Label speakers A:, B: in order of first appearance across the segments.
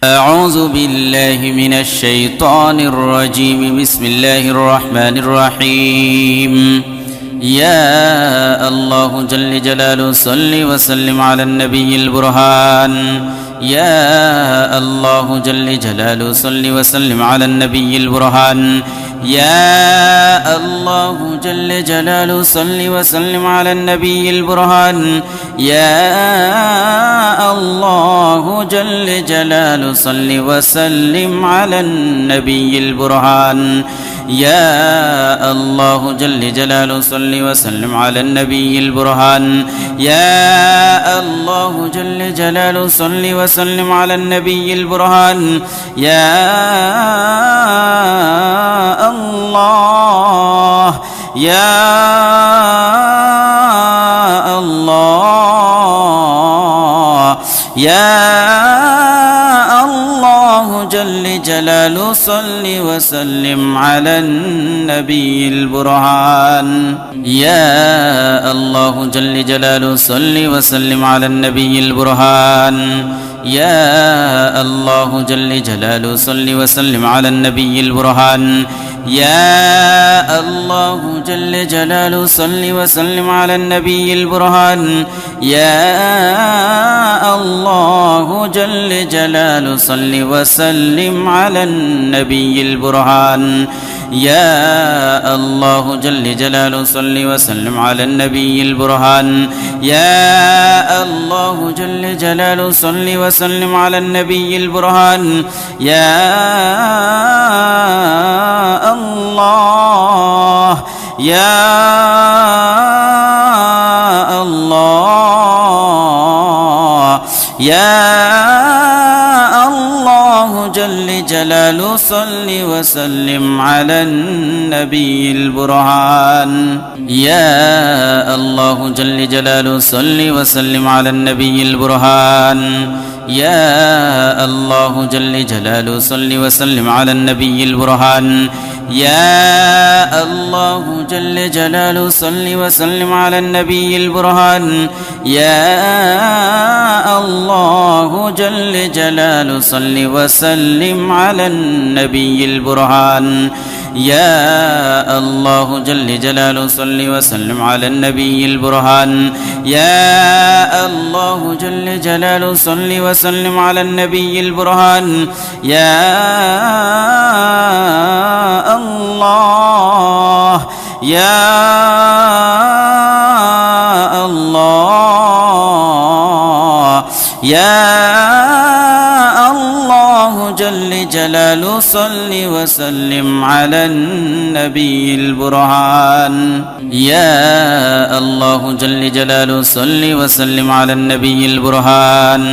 A: أعوذ بالله من الشيطان الرجيم. بسم الله الرحمن الرحيم. يا الله جل جلاله صل وسلم على النبي البرهان. يا الله جل جلاله صل وسلم على النبي البرهان. يا الله جل جلاله صل وسلم على النبي البرهان. يا الله جل جلاله صل وسلم على النبي البرهان. يا الله جل جلاله صل وسلم على النبي البرهان. يا الله جل جلاله صل وسلم على النبي البرهان. يا الله يا الله يا الله جل جلاله صل وسلم على النبي البرهان. يا الله جل جلاله صل وسلم على النبي البرهان. يا الله جل جلاله صل وسلم على النبي البرهان. يا الله جل جلاله صل وسلم على النبي البرهان. يا الله جل جلاله صل وسلم على النبي البرهان. يا الله جل جلاله صل وسلم على النبي البرهان. يا الله جل جلاله صل وسلم على النبي البرهان. يا الله يا الله يا الله جل جلاله صل وسلم على النبي البرهان. يا الله جل جلاله صل وسلم على النبي البرهان. يا الله جل جلاله صل وسلم على النبي البرهان. يا الله جل جلاله صل وسلم على النبي البرهان. يا الله جل جلاله صل وسلم على النبي البرهان. يا الله جل جلاله صل وسلم على النبي البرهان. يا الله جل جلاله صل وسلم على النبي البرهان. يا الله يا الله يا الله جل جلاله صل وسلم على النبي البرهان. يا الله جل جلاله صل وسلم على النبي البرهان.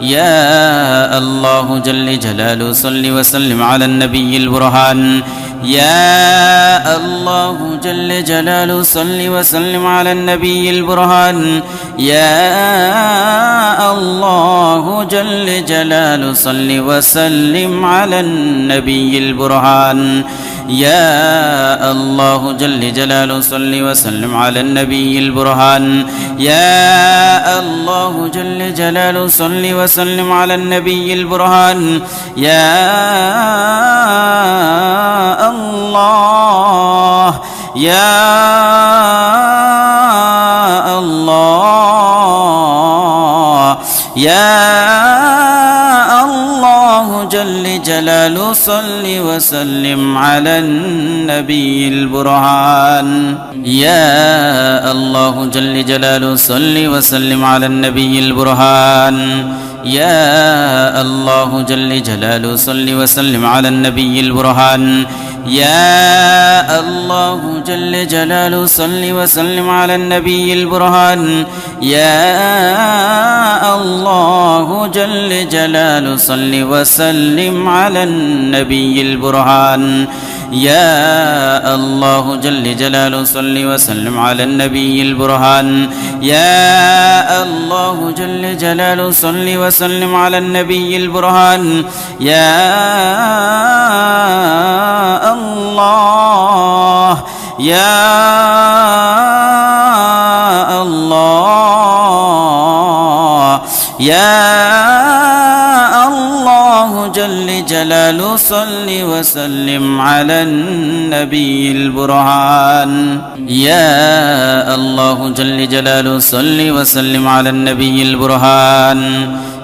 A: يا الله جل جلاله صل وسلم على النبي البرهان. يا الله جل جلاله صل وسلم على النبي البرهان. يا الله جل جلاله صل وسلم على النبي البرهان. يا الله جل جلاله صل وسلم على النبي البرهان. يا الله جل جلاله صل وسلم على النبي البرهان. يا الله يا الله يا الله جل جلاله صل وسلم على النبي البرهان. يا الله جل جلاله صل وسلم على النبي البرهان. يا الله جل جلاله صل وسلم على النبي البرهان. يا الله جل جلاله صل وسلم على النبي البرهان. يا الله جل جلاله صل وسلم على النبي البرهان. يا الله جل جلاله صل وسلم على النبي البرهان. يا الله جل جلاله صل وسلم على النبي البرهان. يا الله يا الله يا الله جل جلاله صل وسلم على النبي البرهان يا الله جل جلاله صل وسلم على النبي البرهان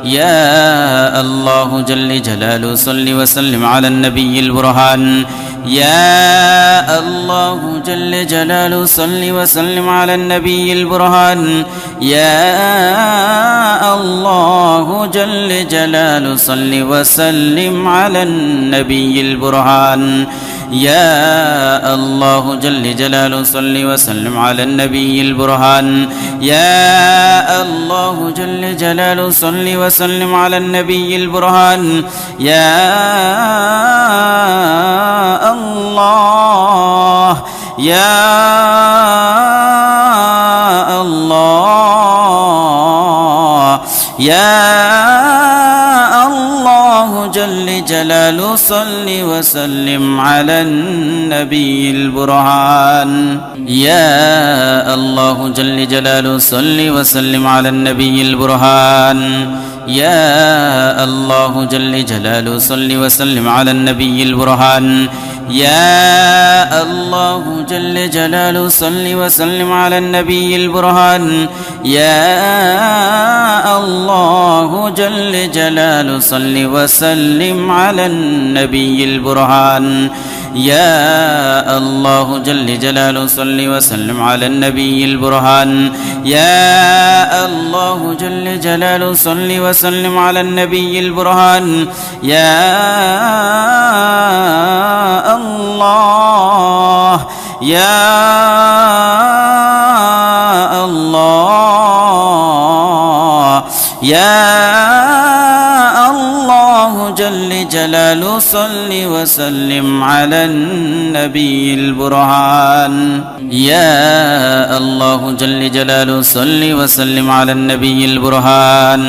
A: يا الله جل جلاله صل وسلم على النبي البرهان يا الله جل جلاله صل وسلم على النبي البرهان يا الله جل جلاله صل وسلم على النبي البرهان يا الله جل جلاله صل وسلم على النبي البرهان يا الله جل جلاله صل وسلم على النبي البرهان يا الله يا الله يا الله جل جلاله صل وسلم على النبي البرهان يا الله جل جلاله صل وسلم على النبي البرهان يا الله جل جلاله صل وسلم على النبي البرهان يا الله جل جلاله صل وسلم على النبي البرهان يا الله جل جلاله صل وسلم على النبي البرهان يا الله جل جلاله صل وسلم على النبي البرهان يا الله جل جلاله صل وسلم على النبي البرهان يا الله يا الله يا الله جل جلاله صل وسلم على النبي البرهان يا الله جل جلاله صل وسلم على النبي البرهان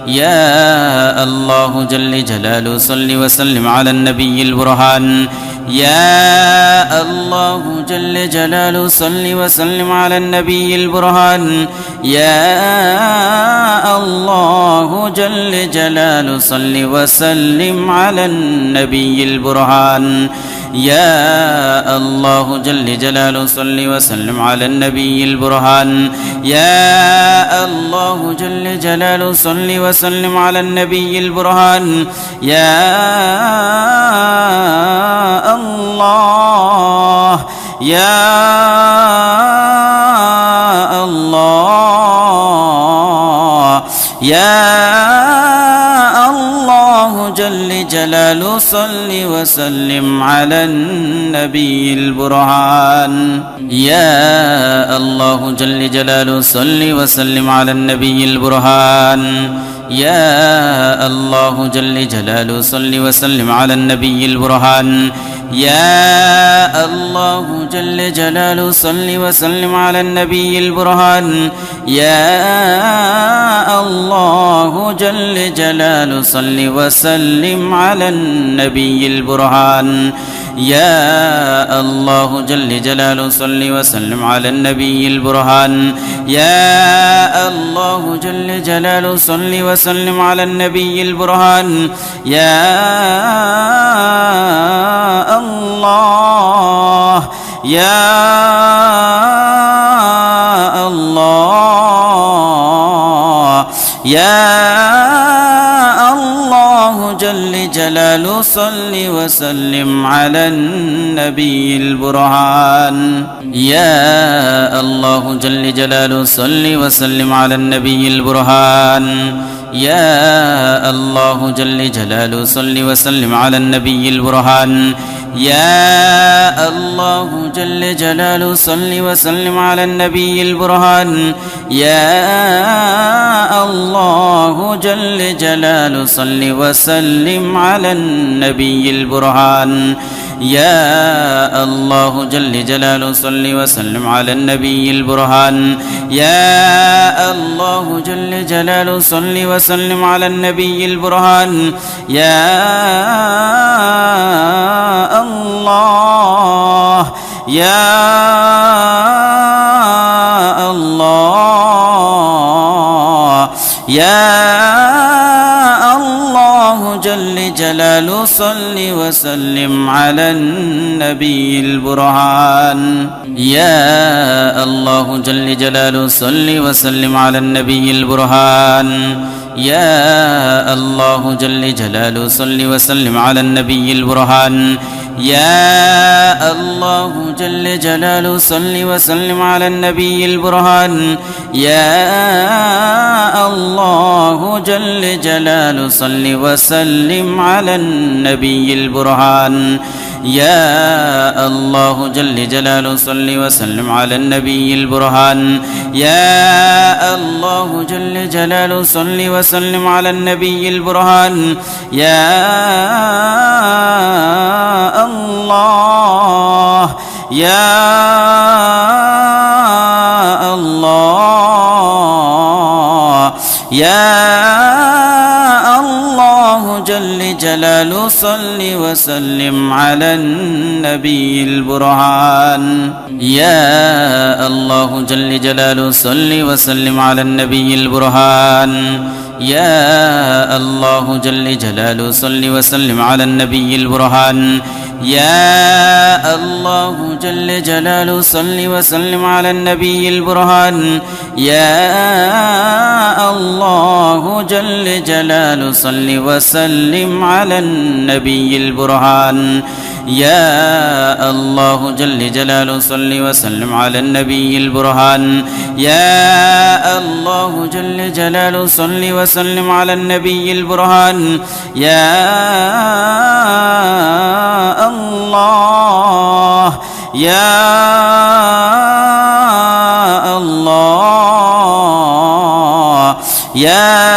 A: يا الله جل جلاله صل وسلم على النبي البرهان يا الله جل جلاله صل وسلم على النبي البرهان يا الله جل جلاله صل وسلم على النبي البرهان يا الله جل جلاله صل وسلم على النبي البرهان يا الله جل جلاله صل وسلم على النبي البرهان يا الله يا الله يا الله جل جلاله صل وسلم على النبي البرهان يا الله جل جلاله صل وسلم على النبي البرهان يا الله جل جلاله صل وسلم على النبي البرهان يا الله جل جلاله صل وسلم على النبي البرهان يا الله جل جلاله صل وسلم على النبي البرهان يا الله جل جلاله صل وسلم على النبي البرهان يا الله جل جلاله صل وسلم على النبي البرهان يا الله يا الله يا الله جل جلاله صل وسلم على النبي البرهان يا الله جل جلاله صل وسلم على النبي البرهان يا الله جل جلاله صل وسلم على النبي البرهان يا الله جل جلاله صل وسلم على النبي البرهان يا الله جل جلاله صل وسلم على النبي البرهان يا الله جل جلاله صل وسلم على النبي البرهان يا الله جل جلاله صل وسلم على النبي البرهان يا الله يا الله يا الله جل جلاله صل وسلم على النبي البرهان يا الله جل جلاله صل وسلم على النبي البرهان يا الله جل جلاله صل وسلم على النبي البرهان يا الله جل جلاله صل وسلم على النبي البرهان يا الله جل جلاله صل وسلم على النبي البرهان يا الله جل جلاله صل وسلم على النبي البرهان يا الله جل جلاله صل وسلم على النبي البرهان يا الله يا الله يا الله جل جلاله صل وسلم على النبي البرهان يا الله جل جلاله صل وسلم على النبي البرهان يا الله جل جلاله صل وسلم على النبي البرهان يا الله جل جلاله صل وسلم على النبي البرهان يا الله جل جلاله صل وسلم على النبي البرهان يا الله جل جلاله صل وسلم على النبي البرهان يا الله جل جلاله صل وسلم على النبي البرهان يا الله يا الله يا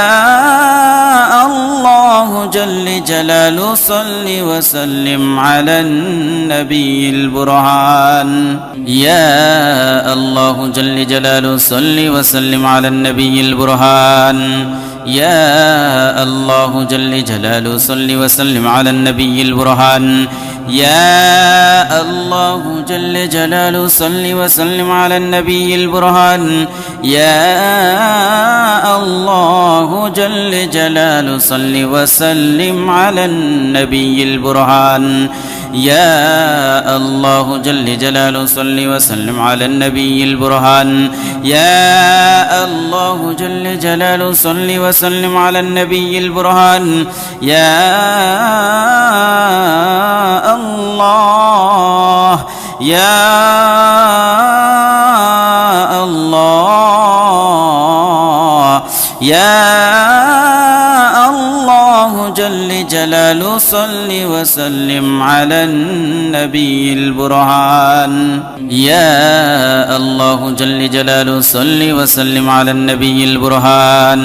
A: الله جل جلاله صل وسلم على النبي البرهان يا الله جل جلاله صل وسلم على النبي البرهان يا الله جل جلاله صل وسلم على النبي البرهان يا الله جل جلاله صل وسلم على النبي البرهان يا الله جل جلاله صل وسلم على النبي البرهان يا الله جل جلاله صل وسلم على النبي البرهان يا الله جل جلاله صل وسلم على النبي البرهان يا الله يا الله يا الله جل جلاله صل وسلم على النبي البرهان يا الله جل جلاله صل وسلم على النبي البرهان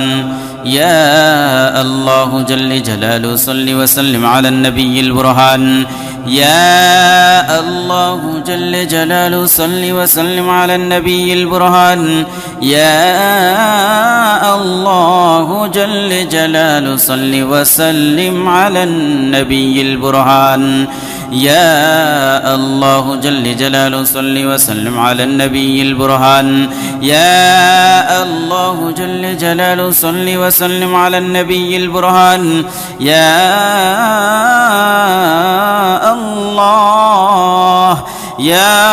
A: يا الله جل جلاله صل وسلم على النبي البرهان يا الله جل جلاله صل وسلم على النبي البرهان يا الله جل جلاله صل وسلم على النبي البرهان يا الله جل جلاله صل وسلم على النبي البرهان يا الله جل جلاله صل وسلم على النبي البرهان يا الله يا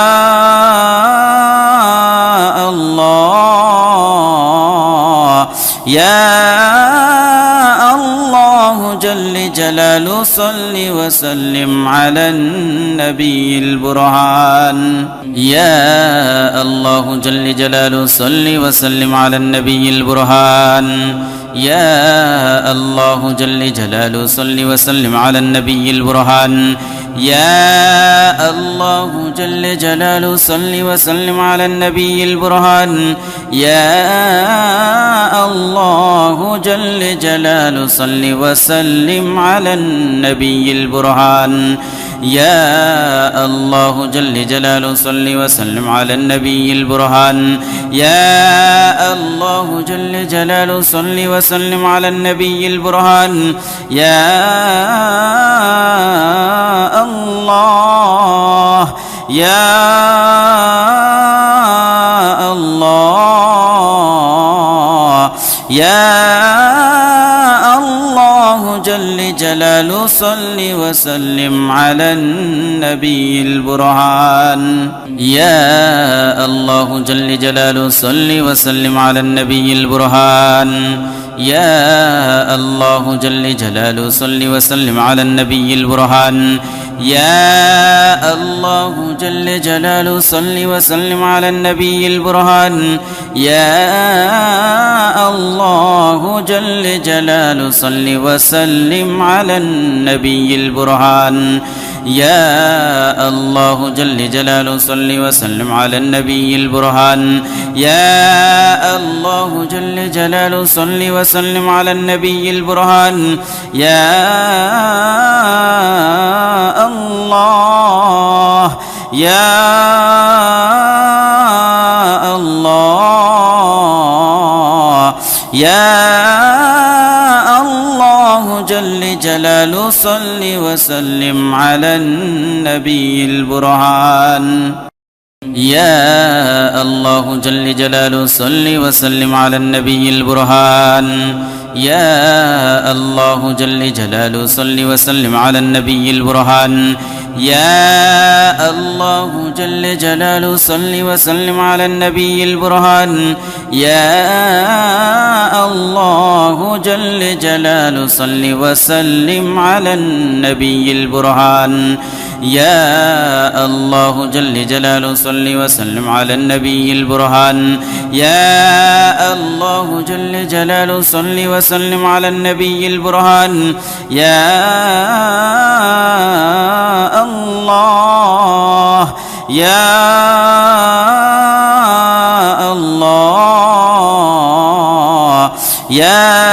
A: الله يا الله جل جلاله صل وسلم على النبي البرهان يا الله جل جلاله صل وسلم على النبي البرهان يا الله جل جلاله صل وسلم على النبي البرهان يا الله جل جلاله صل وسلم على النبي البرهان يا الله جل جلاله صل وسلم على النبي البرهان يا الله جل جلاله صل وسلم على النبي البرهان يا الله جل جلاله صل وسلم على النبي البرهان يا الله يا الله يا الله جل جلال صل وسلم على النبي البرهان يا الله جل جلاله صل وسلم على النبي البرهان يا الله جل جلاله صل وسلم على النبي البرهان يا الله جل جلاله صل وسلم على النبي البرهان يا الله جل جلاله صل وسلم على النبي البرهان يا الله جل جلاله صل وسلم على النبي البرهان يا الله جل جلاله صل وسلم على النبي البرهان يا الله يا الله يا الله جل جلاله صل وسلم على النبي البرهان يا الله جل جلاله صل وسلم على النبي البرهان يا الله جل جلاله صل وسلم على النبي البرهان يا الله جل جلاله صل وسلم على النبي البرهان يا الله جل جلاله صل وسلم على النبي البرهان يا الله جل جلاله صل وسلم على النبي البرهان يا الله جل جلاله صل وسلم على النبي البرهان يا الله يا الله يا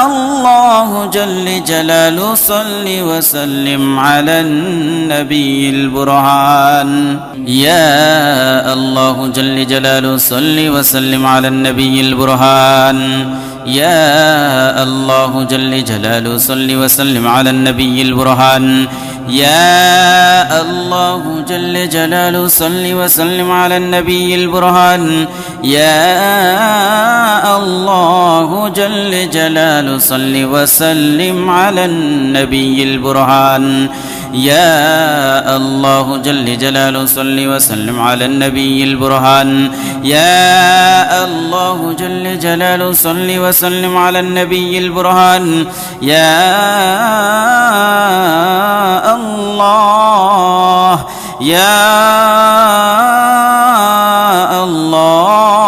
A: الله جل جلاله صل وسلم على النبي البرهان يا الله جل جلاله صل وسلم على النبي البرهان يا الله جل جلاله صل وسلم على النبي البرهان يا الله جل جلاله صل وسلم على النبي البرهان يا الله جل جلاله صل وسلم على النبي البرهان يا الله جل جلاله صل وسلم على النبي البرهان يا الله جل جلاله صل وسلم على النبي البرهان يا الله يا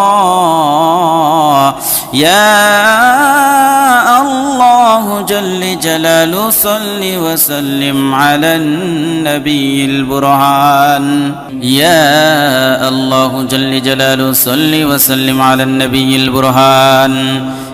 A: الله يا الله جل جلاله صل وسلم على النبي البرهان يا الله جل جلاله صل وسلم على النبي البرهان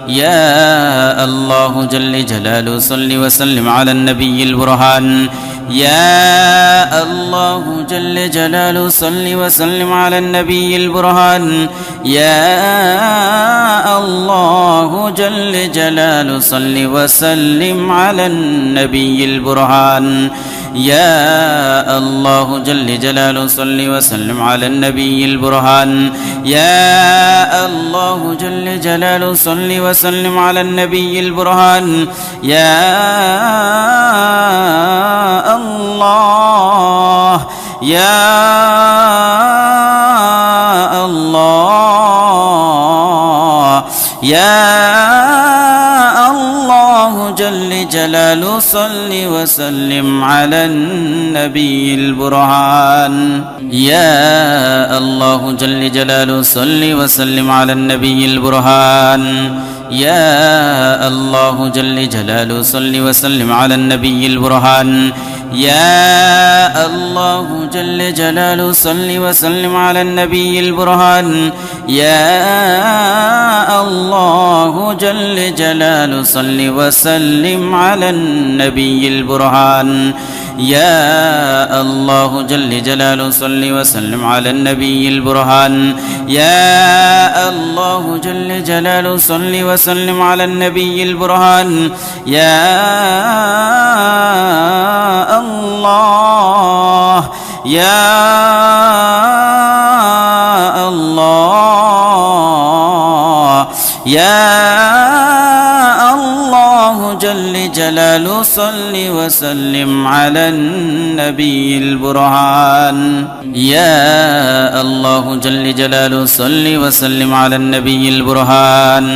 A: يا الله جل جلاله صل وسلم على النبي البرهان يا الله جل جلاله صل وسلم على النبي البرهان يا الله جل جلاله صل وسلم على النبي البرهان يا الله جل جلاله صل وسلم على النبي البرهان يا الله جل جلاله صل وسلم على النبي البرهان يا الله يا الله يا الله جل جلاله صل وسلم على النبي البرهان يا الله جل جلاله صل وسلم على النبي البرهان يا الله جل جلاله صل وسلم على النبي البرهان يا الله جل جلاله صل وسلم على النبي البرهان يا الله جل جلاله صل وسلم على النبي البرهان يا الله جل جلاله صل وسلم على النبي البرهان يا الله جل جلاله صل وسلم على النبي البرهان يا الله يا الله يا الله جل جلال صل وسلم على النبي البرهان يا الله جل جلاله صل وسلم على النبي البرهان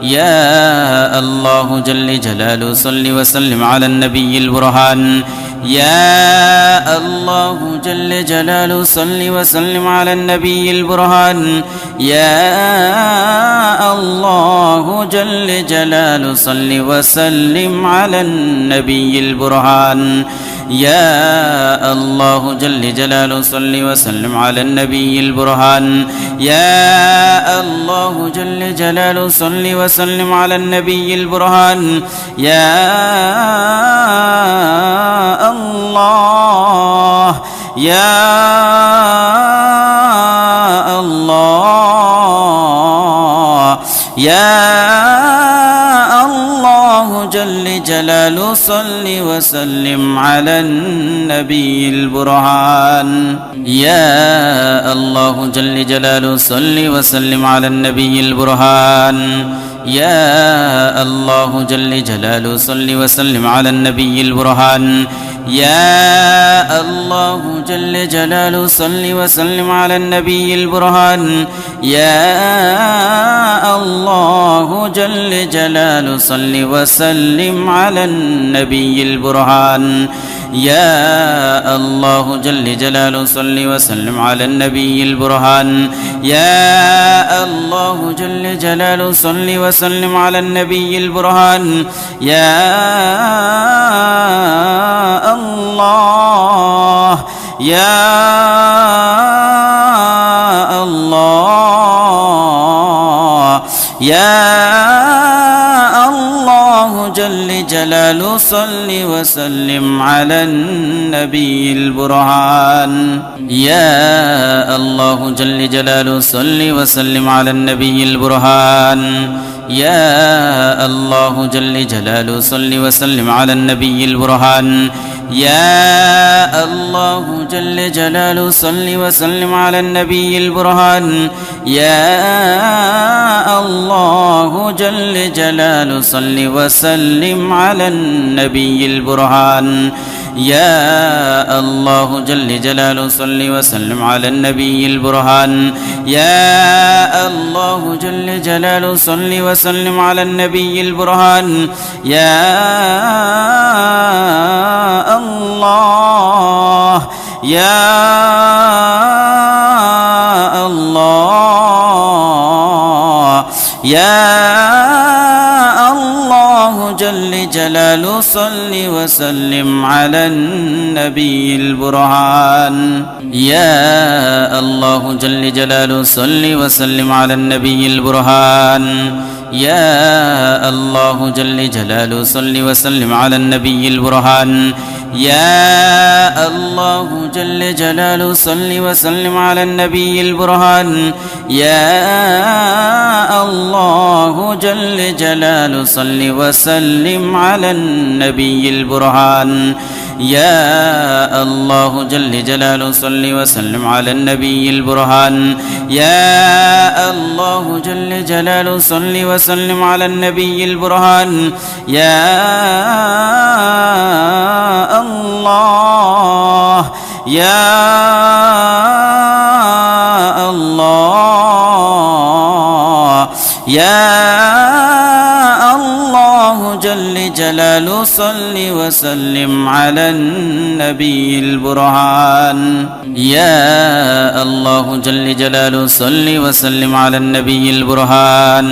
A: يا الله جل جلاله صل وسلم على النبي البرهان يا الله جل جلاله صل وسلم على النبي البرهان يا الله جل جلاله صل وسلم على النبي البرهان يا الله جل جلاله صل وسلم على النبي البرهان يا الله جل جلاله صل وسلم على النبي البرهان يا الله يا الله يا الله جل جلاله صل وسلم على النبي البرهان يا الله جل جلاله صل وسلم على النبي البرهان يا الله جل جلاله صل وسلم على النبي البرهان يا الله جل جلاله صل وسلم على النبي البرهان يا الله جل جلاله صل وسلم على النبي البرهان يا الله جل جلاله صل وسلم على النبي البرهان يا الله جل جلاله صل وسلم على النبي البرهان يا الله يا الله يا الله جل جلاله صل وسلم على النبي البرهان يا الله جل جلاله صل وسلم على النبي البرهان يا الله جل جلاله صل وسلم على النبي البرهان يا الله جل جلاله صل وسلم على النبي البرهان يا الله جل جلاله صل وسلم على النبي البرهان يا الله جل جلاله صل وسلم على النبي البرهان يا الله جل جلاله صل وسلم على النبي البرهان يا الله يا الله يا الله جل جلاله صل وسلم على النبي البرهان يا الله جل جلاله صل وسلم على النبي البرهان يا الله جل جلاله صل وسلم على النبي البرهان يا الله جل جلاله صل وسلم على النبي البرهان يا الله جل جلاله صل وسلم على النبي البرهان يا الله جل جلاله صل وسلم على النبي البرهان يا الله جل جلاله صل وسلم على النبي البرهان يا الله يا الله يا الله جل جلاله صل وسلم على النبي البرهان يا الله جل جلاله صل وسلم على النبي البرهان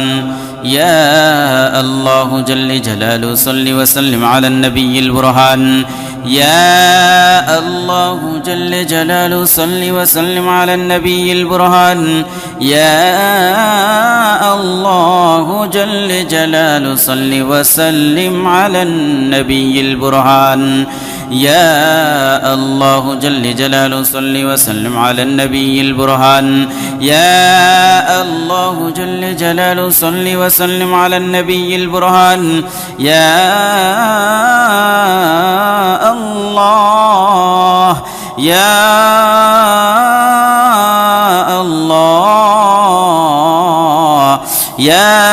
A: يا الله جل جلاله صل وسلم على النبي البرهان يا الله جل جلاله صل وسلم على النبي البرهان يا الله جل جلاله صل وسلم على النبي البرهان يا الله جل جلاله صل وسلم على النبي البرهان يا الله جل جلاله صل وسلم على النبي البرهان يا الله يا الله يا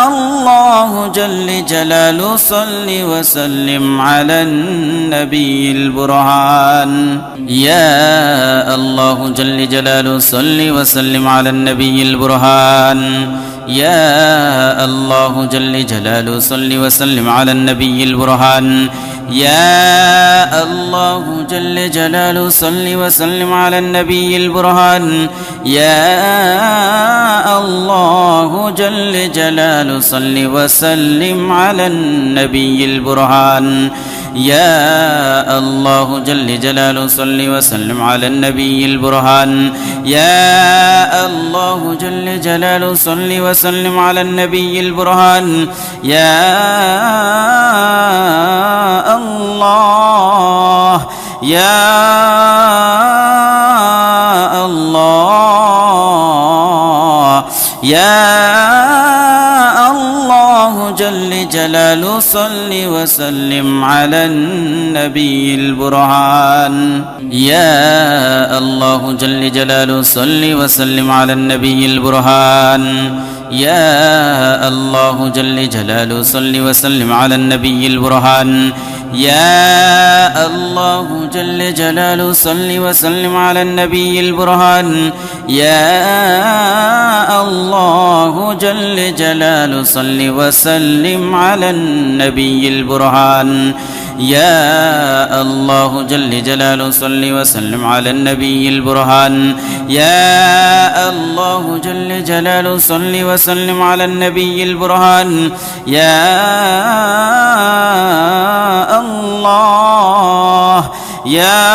A: الله جل جلاله صل وسلم على النبي البرهان يا الله جل جلاله صل وسلم على النبي البرهان يا الله جل جلاله صل وسلم على النبي البرهان يا الله جل جلاله صل وسلم على النبي البرهان يا الله جل جلاله صل وسلم على النبي البرهان يا الله جل جلاله صل وسلم على النبي البرهان يا الله جل جلاله صل وسلم على النبي البرهان يا الله يا الله يا الله جل جلاله صل وسلم على النبي البرهان يا الله جل جلاله صل وسلم على النبي البرهان يا الله جل جلاله صل وسلم على النبي البرهان يا الله جل جلاله صل وسلم على النبي البرهان يا الله جل جلاله صل وسلم على النبي البرهان يا الله جل جلاله صل وسلم على النبي البرهان يا الله جل جلاله صل وسلم على النبي البرهان يا الله يا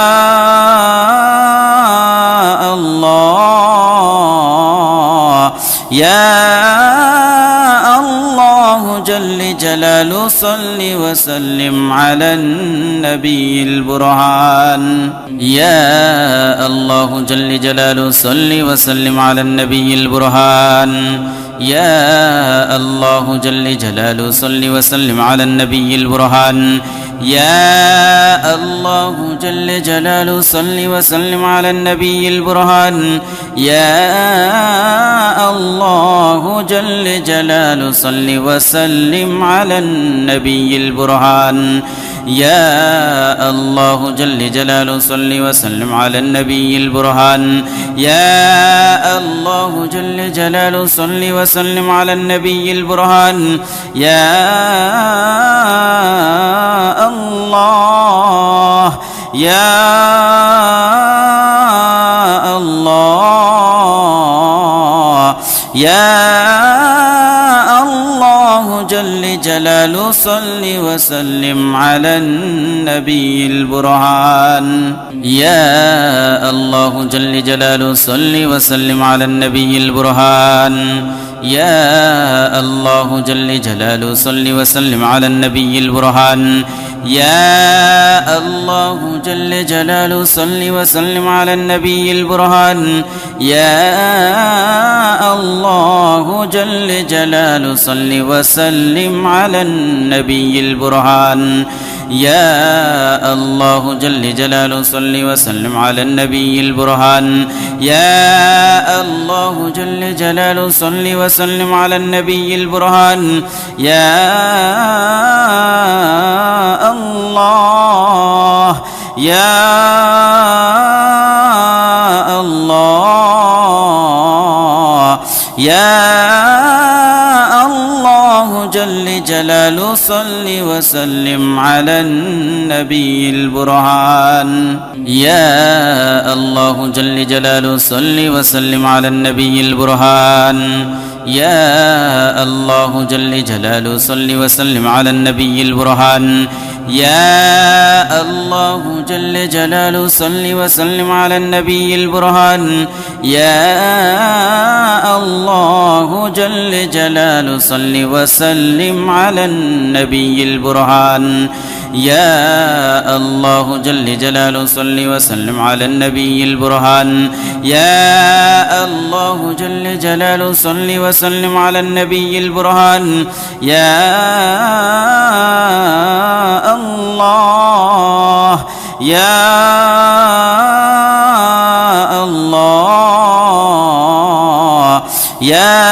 A: الله يا الله جل جلاله صل وسلم على النبي البرهان يا الله جل جلاله صل وسلم على النبي البرهان يا الله جل جلاله صل وسلم على النبي البرهان يا الله جل جلاله صل وسلم على النبي البرهان يا الله جل جلاله صل وسلم على النبي البرهان يا الله جل جلاله صل وسلم على النبي البرهان يا الله جل جلاله صل وسلم على النبي البرهان يا الله يا الله يا الله جل جلاله صل وسلم على النبي البرهان يا الله جل جلاله صل وسلم على النبي البرهان يا الله جل جلاله صل وسلم على النبي البرهان يا الله جل جلاله صل وسلم على النبي البرهان يا الله جل جلاله صل وسلم على النبي البرهان يا الله جل جلاله صل وسلم على النبي البرهان يا الله جل جلاله صل وسلم على النبي البرهان يا الله يا الله يا الله جل جلاله صل وسلم على النبي البرهان يا الله جل جلاله صل وسلم على النبي البرهان يا الله جل جلاله صل وسلم على النبي البرهان يا الله جل جلاله صل وسلم على النبي البرهان يا الله جل جلاله صل وسلم على النبي البرهان يا الله جل جلاله صل وسلم على النبي البرهان يا الله جل جلاله صل وسلم على النبي البرهان يا الله يا الله يا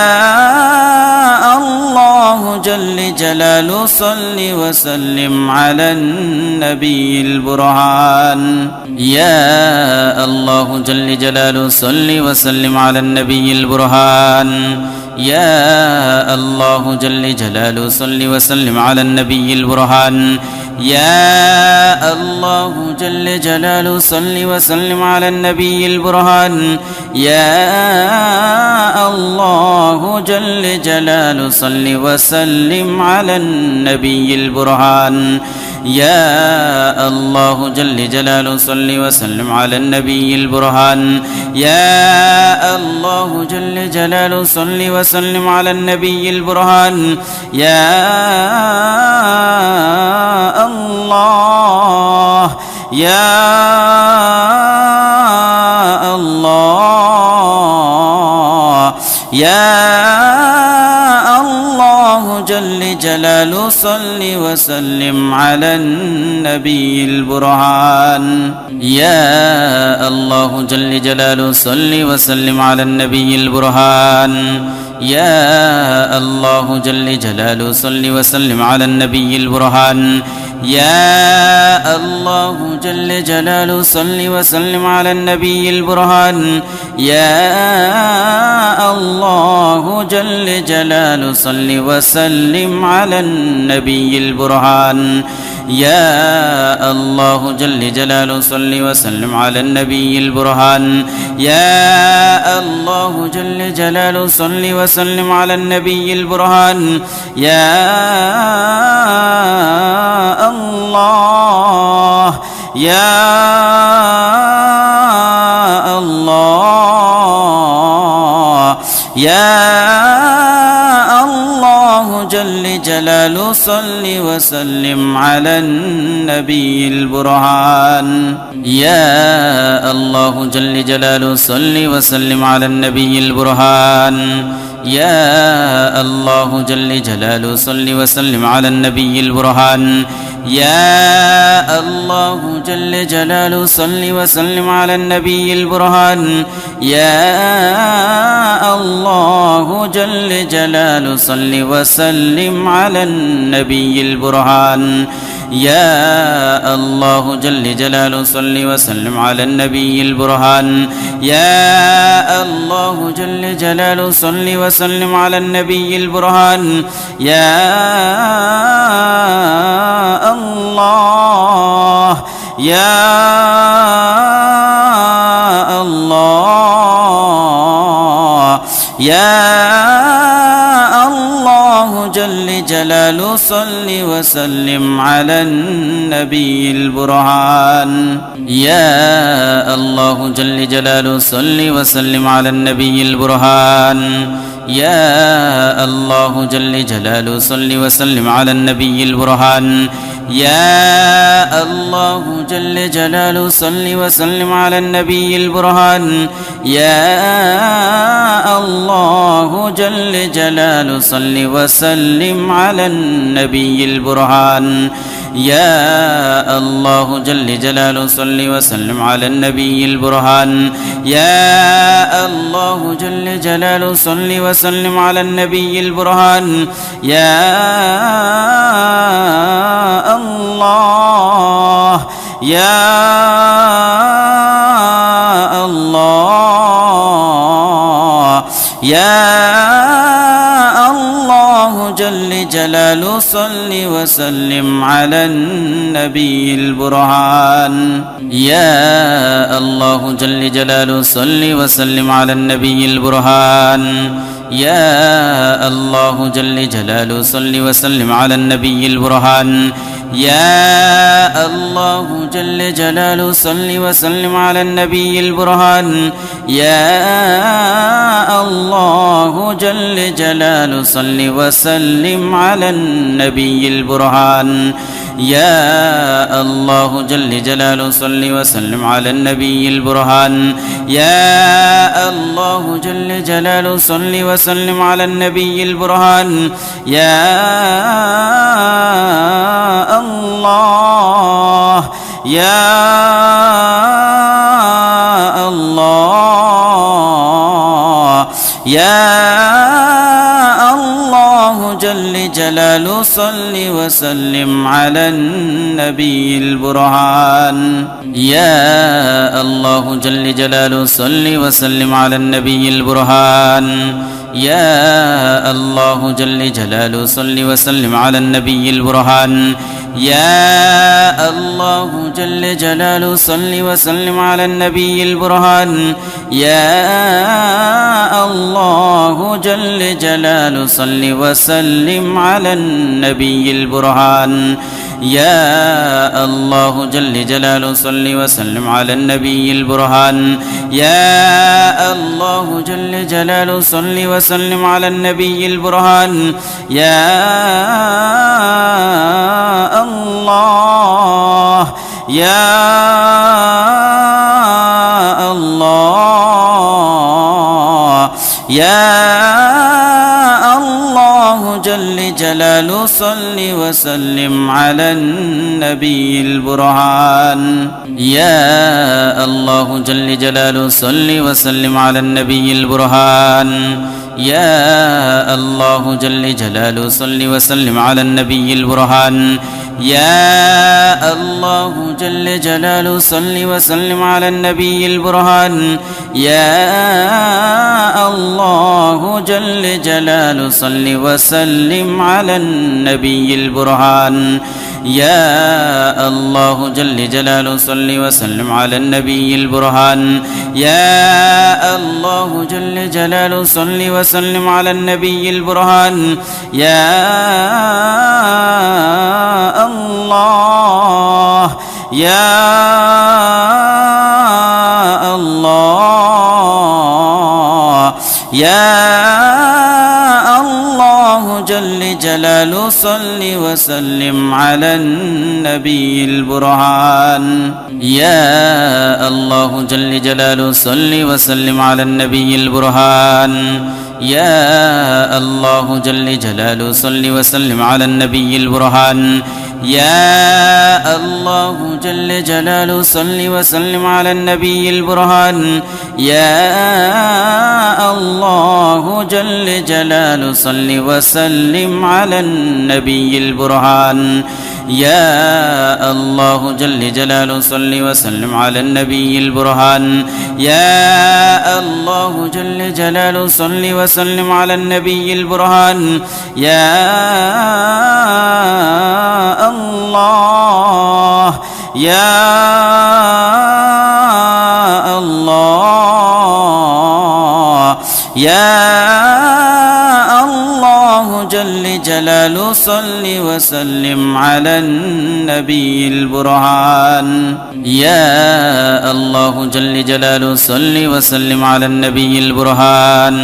A: الله جل جلاله صل وسلم على النبي البرهان يا الله جل جلاله صل وسلم على النبي البرهان يا الله جل جلاله صل وسلم على النبي البرهان يا الله جل جلاله صل وسلم على النبي البرهان يا الله جل جلاله صل وسلم على النبي البرهان يا الله جل جلاله صل وسلم على النبي البرهان يا الله جل جلاله صل وسلم على النبي البرهان يا الله يا الله يا الله جل جلاله صل وسلم على النبي البرهان يا الله جل جلاله صل وسلم على النبي البرهان يا الله جل جلاله صل وسلم على النبي البرهان يا الله جل جلاله صل وسلم على النبي البرهان يا الله جل جلاله صل وسلم على النبي البرهان يا الله جل جلاله صل وسلم على النبي البرهان يا الله جل جلاله صل وسلم على النبي البرهان يا الله يا الله يا الله جل جلاله صل وسلم على النبي البرهان يا الله جل جلاله صل وسلم على النبي البرهان يا الله جل جلاله صل وسلم على النبي البرهان يا الله جل جلاله صل وسلم على النبي البرهان يا الله جل جلاله صل وسلم على النبي البرهان يا الله جل جلاله صل وسلم على النبي البرهان يا الله جل جلاله صل وسلم على النبي البرهان يا الله يا الله يا الله جل جلاله صل وسلم على النبي البرهان يا الله جل جلاله صل وسلم على النبي البرهان يا الله جل جلاله صل وسلم على النبي البرهان يا الله جل جلاله صل وسلم على النبي البرهان يا الله جل جلاله صل وسلم على النبي البرهان يا الله جل جلاله صل وسلم على النبي البرهان يا الله جل جلاله صل وسلم على النبي البرهان يا الله يا الله يا الله جل جلاله صل وسلم على النبي البرهان يا الله جل جلاله صل وسلم على النبي البرهان يا الله جل جلاله صل وسلم على النبي البرهان يا الله جل جلاله صل وسلم على النبي البرهان يا الله جل جلاله صل وسلم على النبي البرهان يا الله جل جلاله صل وسلم على النبي البرهان يا الله جل جلاله صل وسلم على النبي البرهان يا الله يا الله يا الله الله جل جلاله صل وسلم على النبي البرهان يا الله جل جلاله صل وسلم على النبي البرهان يا الله جل جلاله صل وسلم على النبي البرهان يا الله جل جلاله صل وسلم على النبي البرهان يا الله جل جلاله صل وسلم على النبي البرهان يا الله جل جلاله صل وسلم على النبي البرهان يا الله جل جلاله صل وسلم على النبي البرهان يا الله يا الله يا الله جل جلاله صل وسلم على النبي البرهان يا الله جل جلاله صل وسلم على النبي البرهان يا الله جل جلاله صل وسلم على النبي البرهان يا الله جل جلاله صل وسلم على النبي البرهان يا الله جل جلاله صل وسلم على النبي البرهان يا الله جل جلاله صل وسلم على النبي البرهان يا الله جل جلاله صل وسلم على النبي البرهان يا الله يا الله يا الله جل جلاله صل وسلم على النبي البرهان يا الله جل جلاله صل وسلم على النبي البرهان يا الله جل جلاله صل وسلم على النبي البرهان يا الله جل جلاله صل وسلم على النبي البرهان يا الله جل جلاله صل وسلم على النبي البرهان يا الله جل جلاله صل وسلم على النبي البرهان يا الله جل جلاله صل وسلم على النبي البرهان يا الله يا الله يا الله جل جلاله صل وسلم على النبي البرهان يا الله جل جلاله صل وسلم على النبي البرهان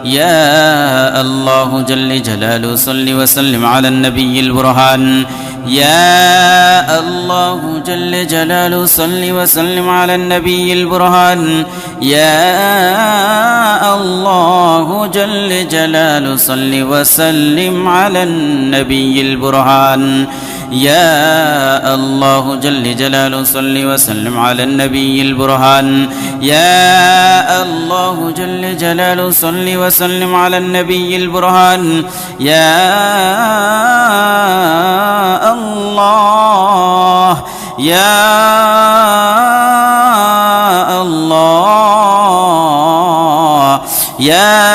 A: يا الله جل جلاله صل وسلم على النبي البرهان يا الله جل جلاله صل وسلم على النبي البرهان يا الله جل جلاله صل وسلم على النبي البرهان يا الله جل جلاله صل وسلم على النبي البرهان يا الله جل جلاله صل وسلم على النبي البرهان يا الله يا الله يا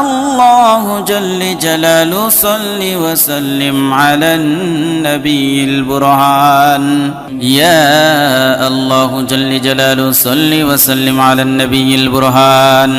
A: الله جل جلاله صل وسلم على النبي البرهان يا الله جل جلاله صل وسلم على النبي البرهان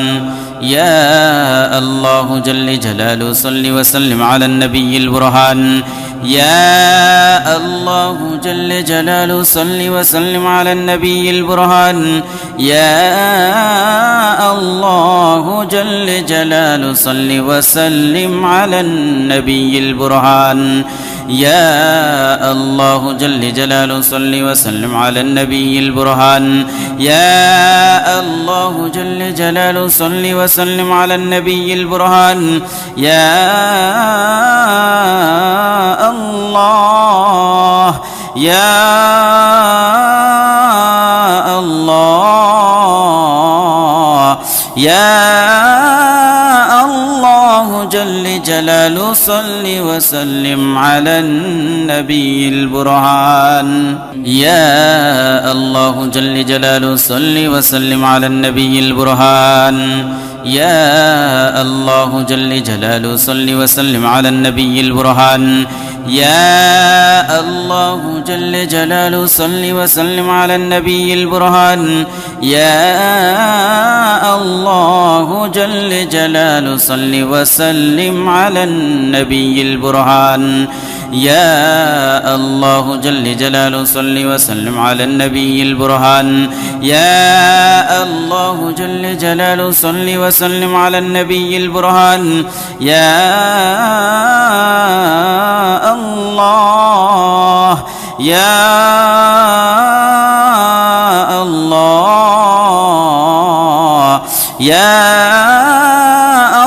A: يا الله جل جلاله صل وسلم على النبي البرهان يا الله جل جلاله صل وسلم على النبي البرهان يا الله جل جلاله صل وسلم على النبي البرهان يا الله جل جلاله صل وسلم على النبي البرهان يا الله جل جلاله صل وسلم على النبي البرهان يا الله يا الله يا الله جل جلاله صل وسلم على النبي البرهان يا الله جل جلاله صل وسلم على النبي البرهان يا الله جل جلاله صل وسلم على النبي البرهان يا الله جل جلاله صل وسلم على النبي البرهان يا الله جل جلاله صل وسلم على النبي البرهان يا الله جل جلاله صل وسلم على النبي البرهان يا الله جل جلاله صل وسلم على النبي البرهان يا الله يا الله يا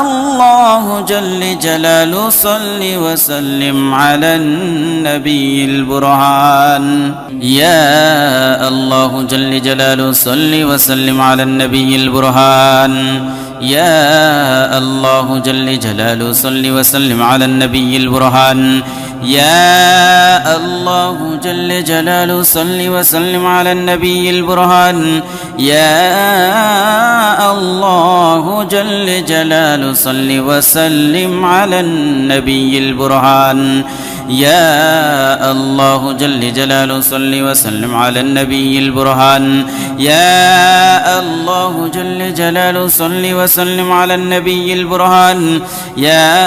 A: الله جل جلاله صل وسلم على النبي البرهان يا الله جل جلاله صل وسلم على النبي البرهان يا الله جل جلاله صل وسلم على النبي البرهان يا الله جل جلاله صل وسلم على النبي البرهان يا الله جل جلاله صل وسلم على النبي البرهان يا الله جل جلاله صل وسلم على النبي البرهان يا الله جل جلاله صل وسلم على النبي البرهان يا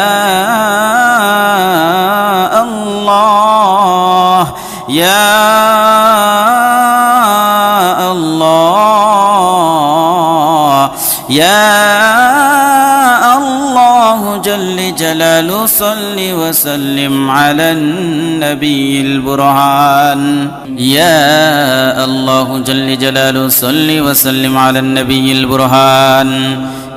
A: الله يا الله يا الله جل جلاله صل وسلم على النبي البرهان يا الله جل جلاله صل وسلم على النبي البرهان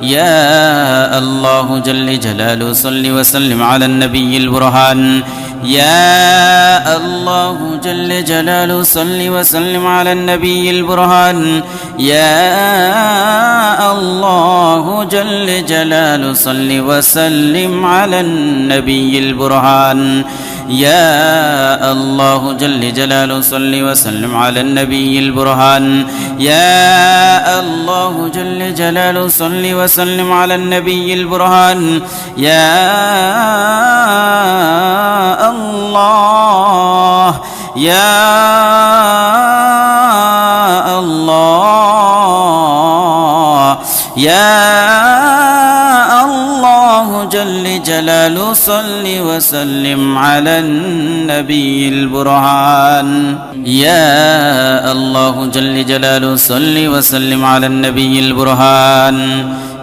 A: يا الله جل جلاله صل وسلم على النبي البرهان يا الله جل جلاله صل وسلم على النبي البرهان يا الله جل جلاله صل وسلم على النبي البرهان يا الله جل جلاله صل وسلم على النبي البرهان يا الله جل جلاله صل وسلم على النبي البرهان يا الله يا الله يا الله جل جلاله صل وسلم على النبي البرهان يا الله جل جلاله صل وسلم على النبي البرهان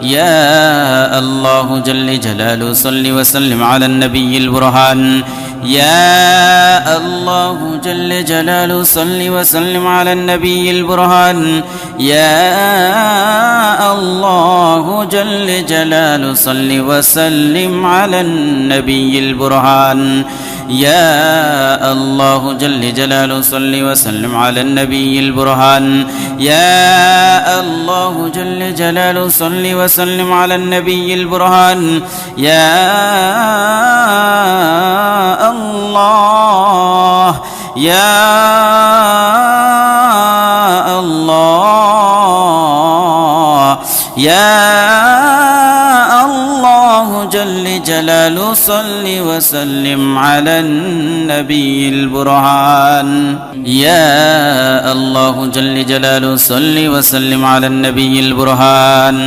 A: يا الله جل جلاله صل وسلم على النبي البرهان يا الله جل جلاله صل وسلم على النبي البرهان يا الله جل جلاله صل وسلم على النبي البرهان يا الله جل جلاله صل وسلم على النبي البرهان يا الله جل جلاله صل وسلم على النبي البرهان يا الله يا الله يا الله جل جلاله صل وسلم على النبي البرهان يا الله جل جلاله صل وسلم على النبي البرهان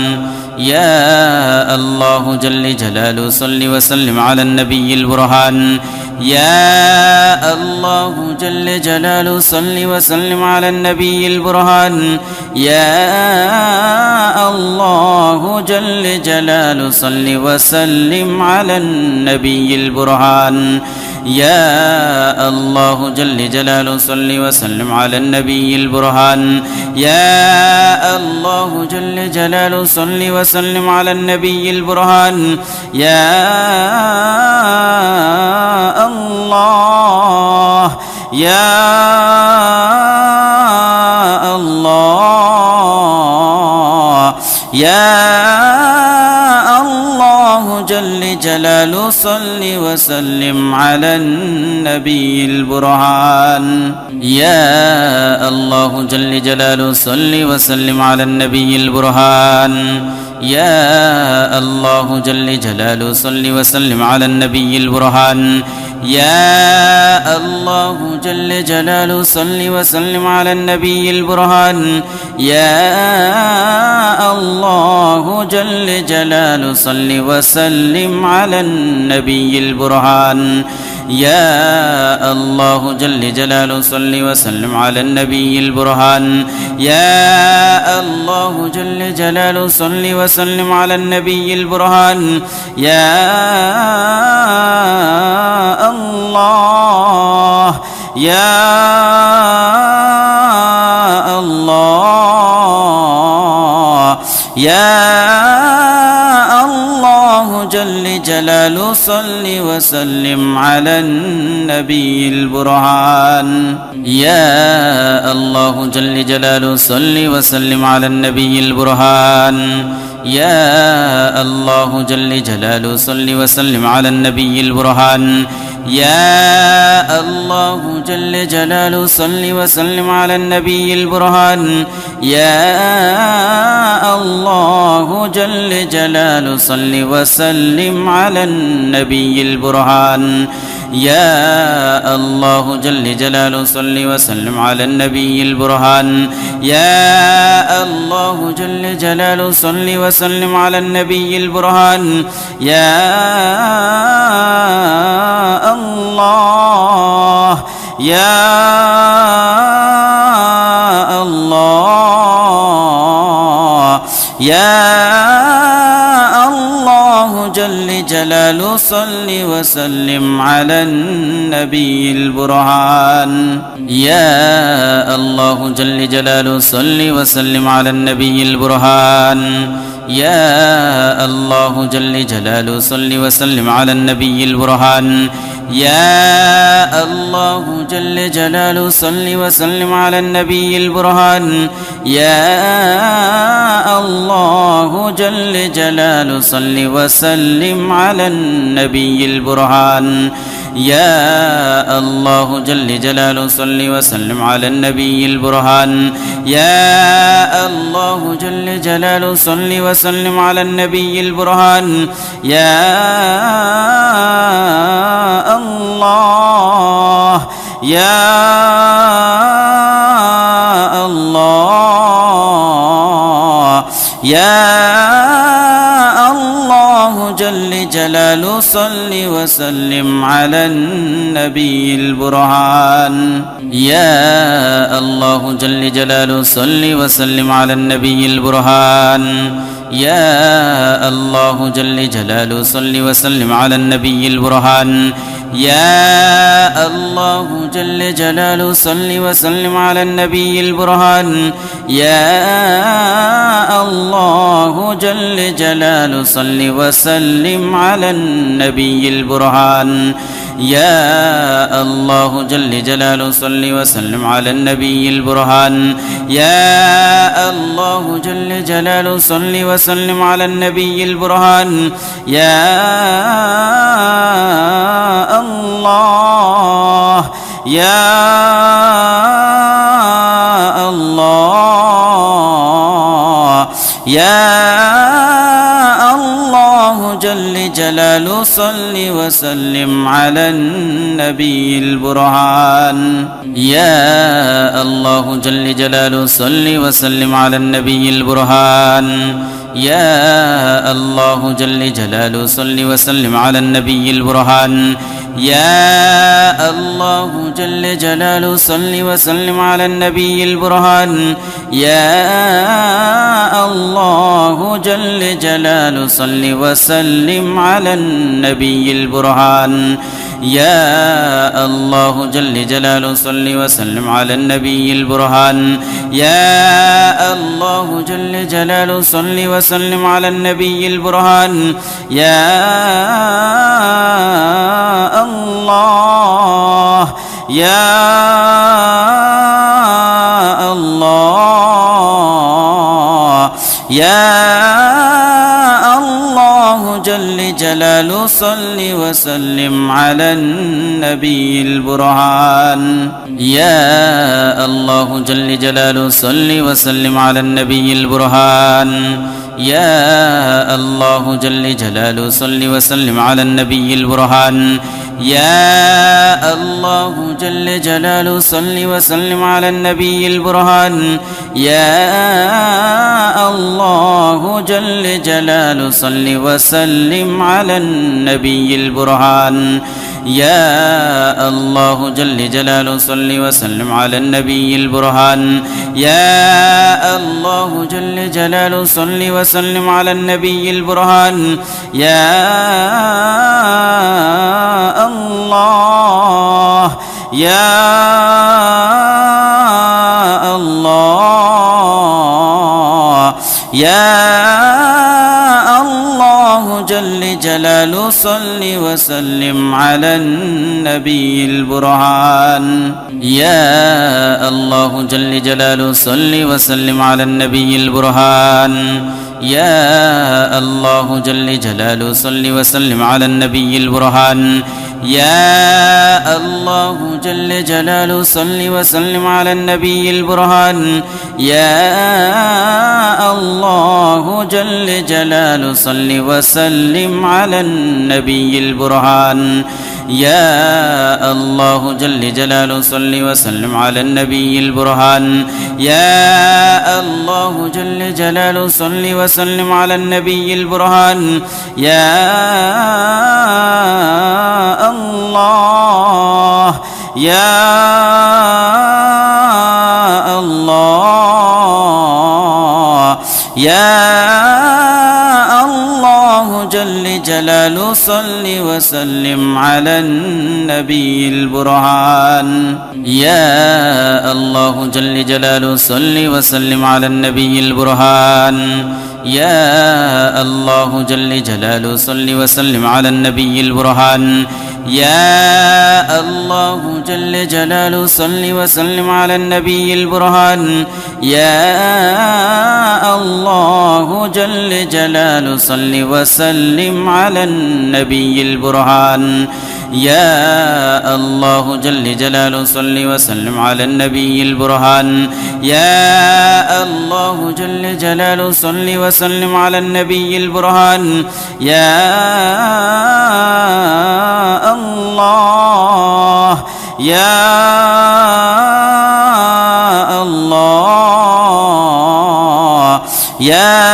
A: يا الله جل جلاله صل وسلم على النبي البرهان يا الله جل جلاله صل وسلم على النبي البرهان يا الله جل جلاله صل وسلم على النبي البرهان يا الله جل جلاله صل وسلم على النبي البرهان يا الله جل جلاله صل وسلم على النبي البرهان يا الله يا الله يا الله جل جلاله صل وسلم على النبي البرهان يا الله جل جلاله صل وسلم على النبي البرهان يا الله جل جلاله صل وسلم على النبي البرهان يا الله جل جلاله صل وسلم على النبي البرهان يا الله جل جلاله صل وسلم على النبي البرهان يا الله جل جلاله صل وسلم على النبي البرهان يا الله جل جلاله صل وسلم على النبي البرهان يا الله يا الله يا الله جل جلاله صل وسلم على النبي البرهان يا الله جل جلاله صل وسلم على النبي البرهان يا الله جل جلاله صل وسلم على النبي البرهان يا الله جل جلاله صل وسلم على النبي البرهان يا الله جل جلاله صل وسلم على النبي البرهان يا الله جل جلاله صل وسلم على النبي البرهان يا الله جل جلاله صل وسلم على النبي البرهان يا الله يا الله يا الله جل جلاله صل وسلم على النبي البرهان يا الله جل جلاله صل وسلم على النبي البرهان يا الله جل جلاله صل وسلم على النبي البرهان يا الله جل جلاله صل وسلم على النبي البرهان يا الله جل جلاله صل وسلم على النبي البرهان يا الله جل جلاله صل وسلم على النبي البرهان يا الله جل جلاله صل وسلم على النبي البرهان يا الله يا الله يا الله جل جلاله صل وسلم على النبي البرهان يا الله جل جلاله صل وسلم على النبي البرهان يا الله جل جلاله صل وسلم على النبي البرهان يا الله جل جلاله صل وسلم على النبي البرهان يا الله جل جلاله صل وسلم على النبي البرهان يا الله جل جلاله صل وسلم على النبي البرهان يا الله جل جلاله صل وسلم على النبي البرهان يا الله يا الله يا الله جل جلاله صل وسلم على النبي البرهان يا الله جل جلاله صل وسلم على النبي البرهان يا الله جل جلاله صل وسلم على النبي البرهان يا الله جل جلاله صل وسلم على النبي البرهان يا الله جل جلاله صل وسلم على النبي البرهان يا الله جل جلاله صل وسلم على النبي البرهان يا الله جل جلاله صل وسلم على النبي البرهان يا الله يا الله يا الله جل جلاله صل وسلم على النبي البرهان يا الله جل جلاله صل وسلم على النبي البرهان يا الله جل جلاله صل وسلم على النبي البرهان يا الله جل جلاله صل وسلم على النبي البرهان يا الله جل جلاله صل وسلم على النبي البرهان يا الله جل جلاله صل وسلم على النبي البرهان يا الله جل جلاله صل وسلم على النبي البرهان يا الله يا الله يا الله جل جلاله صل وسلم على النبي البرهان يا الله جل جلاله صل وسلم على النبي البرهان يا الله جل جلاله صل وسلم على النبي البرهان يا الله جل جلاله صل وسلم على النبي البرهان يا الله جل جلاله صل وسلم على النبي البرهان يا الله جل جلاله صل وسلم على النبي البرهان يا الله جل جلاله صل وسلم على النبي البرهان يا الله يا الله يا الله جل جلاله صل وسلم على النبي البرهان يا الله جل جلاله صل وسلم على النبي البرهان يا الله جل جلاله صل وسلم على النبي البرهان يا الله جل جلاله صل وسلم على النبي البرهان يا الله جل جلاله صل وسلم على النبي البرهان يا الله جل جلاله صل وسلم على النبي البرهان يا الله جل جلاله صل وسلم على النبي البرهان يا الله يا الله يا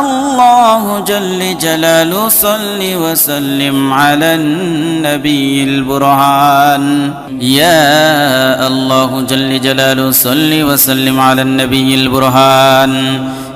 A: الله جل جلاله صل وسلم على النبي البرهان يا الله جل جلاله صل وسلم على النبي البرهان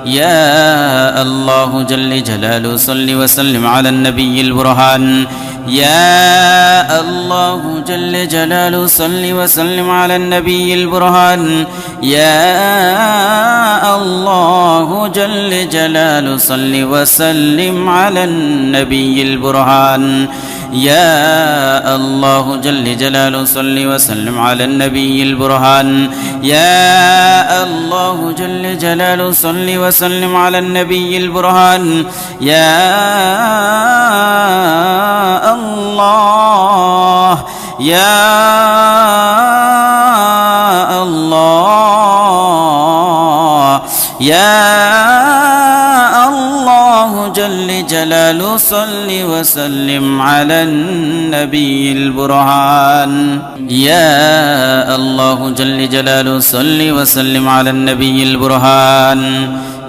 A: يا الله جل جلاله صل وسلم على النبي البرهان يا الله جل جلاله صل وسلم على النبي البرهان يا الله جل جلاله صل وسلم على النبي البرهان يا الله جل جلاله صل وسلم على النبي البرهان يا الله جل جلاله صل وسلم على النبي البرهان يا الله يا الله يا الله جل جلاله صل وسلم على النبي البرهان يا الله جل جلاله صل وسلم على النبي البرهان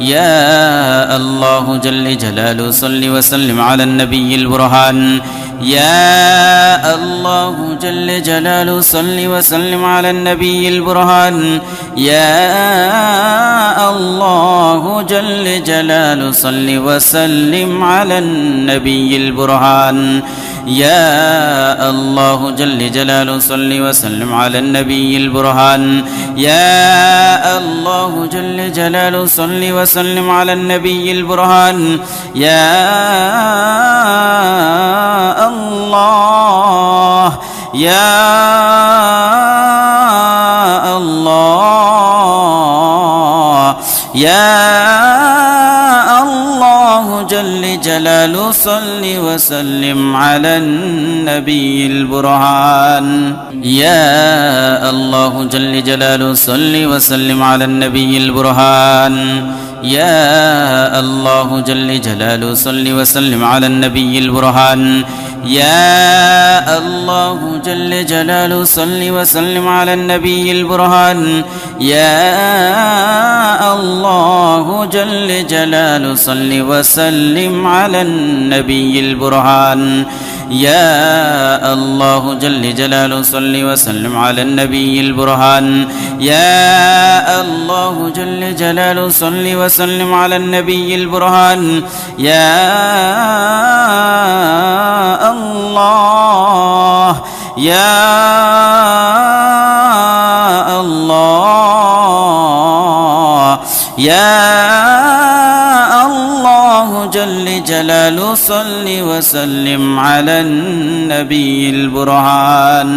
A: يا الله جل جلاله صل وسلم على النبي البرهان يا الله جل جلاله صل وسلم على النبي البرهان يا الله جل جلاله صل وسلم على النبي البرهان يا الله جل جلاله صل وسلم على النبي البرهان يا الله جل جلاله صل وسلم على النبي البرهان يا الله يا الله يا الله جل جلال صل وسلم على النبي البرهان يا الله جل جلاله صل وسلم على النبي البرهان يا الله جل جلاله صل وسلم على النبي البرهان يا الله جل جلاله صل وسلم على النبي البرهان يا الله جل جلاله صل وسلم على النبي البرهان يا الله جل جلاله صل وسلم على النبي البرهان يا الله جل جلاله صل وسلم على النبي البرهان يا الله يا الله يا الله جل جلاله صل وسلم على النبي البرهان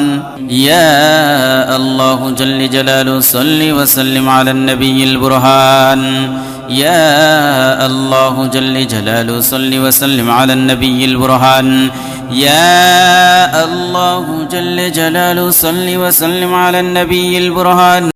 A: يا الله جل جلاله صل وسلم على النبي البرهان يا الله جل جلاله صل وسلم على النبي البرهان يا الله جل جلاله صل وسلم على النبي البرهان